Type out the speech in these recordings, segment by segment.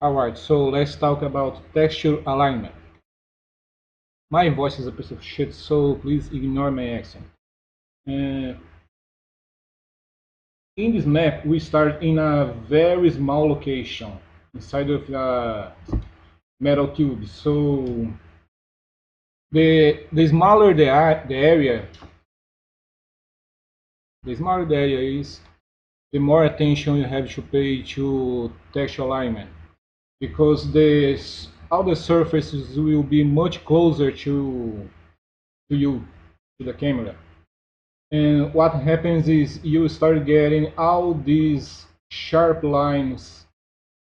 Alright, so let's talk about texture alignment. My voice is a piece of shit, so please ignore my accent. Uh, in this map, we start in a very small location inside of a metal tube. So the smaller the area, the smaller the area is, the more attention you have to pay to texture alignment, because all the surfaces will be much closer to you, to the camera. And what happens is you start getting all these sharp lines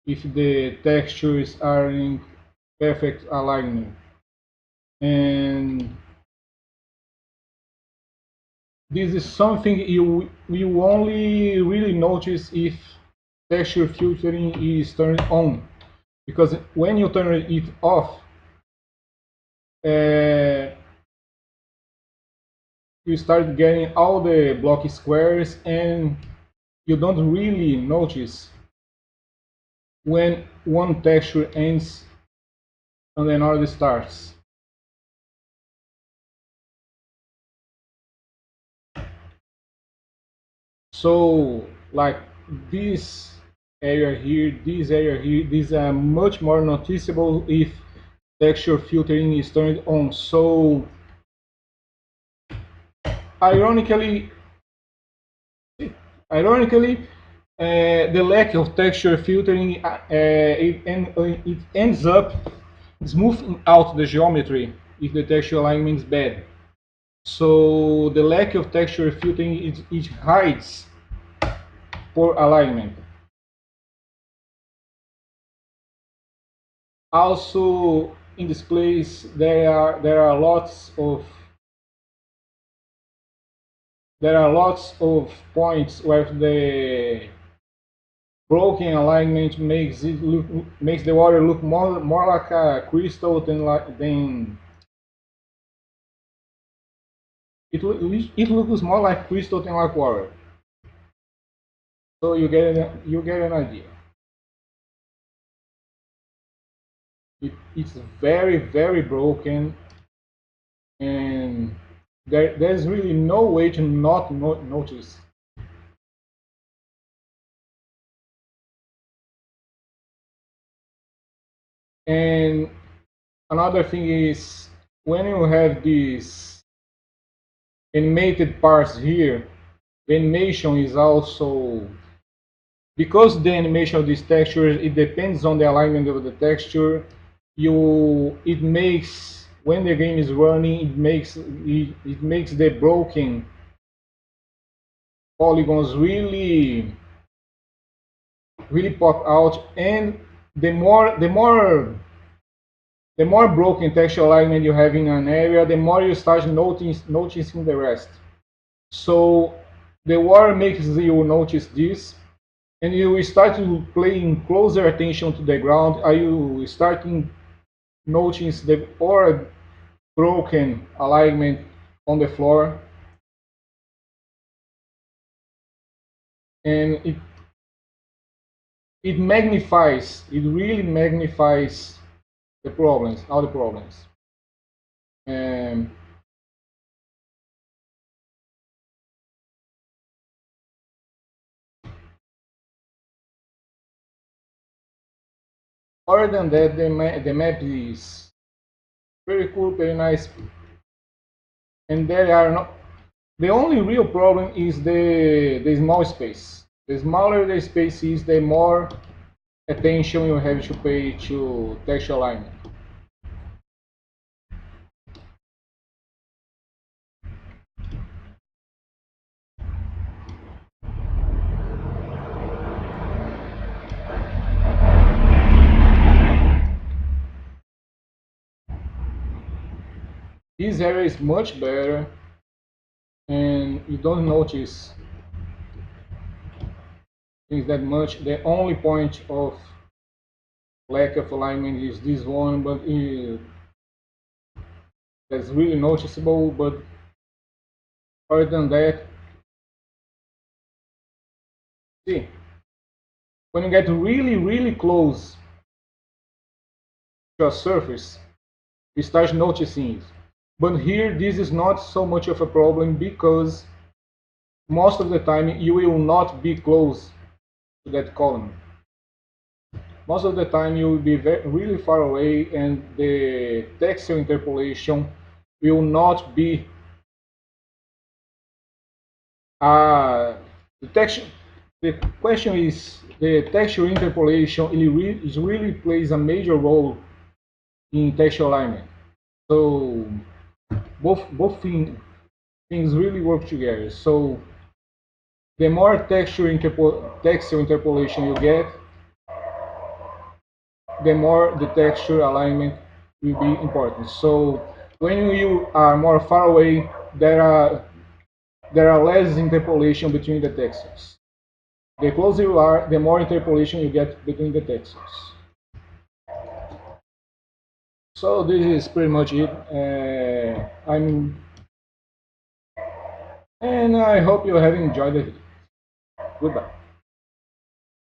if the textures are in perfect alignment. And this is something you only really notice if texture filtering is turned on. Because when you turn it off, uh, you start getting all the blocky squares and you don't really notice when one texture ends and another starts. So like this this area here, these are much more noticeable if texture filtering is turned on. So ironically, ironically, the lack of texture filtering it ends up smoothing out the geometry if the texture alignment is bad. So the lack of texture filtering it hides poor alignment. Also, in this place, there are lots of points where the broken alignment makes the water look more like a crystal than it looks more like crystal than like water. So you get an idea. It's very broken, and there's really no way to not notice. And another thing is, when you have these animated parts here, the animation is also, because the animation of these textures, it depends on the alignment of the texture. It makes, when the game is running, it makes the broken polygons really pop out. And the more broken texture alignment you have in an area, the more you start noticing the rest. So the war makes you notice this, and you start to paying closer attention to the ground. Are you starting notice the or broken alignment on the floor, and it really magnifies the problems, all the problems. Um, Other than that, the map is very cool, very nice, and there are no. The only real problem is the small space. The smaller the space is, the more attention you have to pay to texture alignment. This area is much better, and you don't notice things that much. The only point of lack of alignment is this one, but that's really noticeable. But other than that, see, when you get really close to a surface, you start noticing it. But here, this is not so much of a problem because most of the time you will not be close to that column. Most of the time you will be really far away, and the textual interpolation will not be the texture. The question is the textual interpolation it really plays a major role in textual alignment. So things really work together. So the more textual interpolation you get, the more the texture alignment will be important. So when you are more far away, there are less interpolation between the textures. The closer you are, the more interpolation you get between the textures. So this is pretty much it. And I hope you have enjoyed it. Goodbye.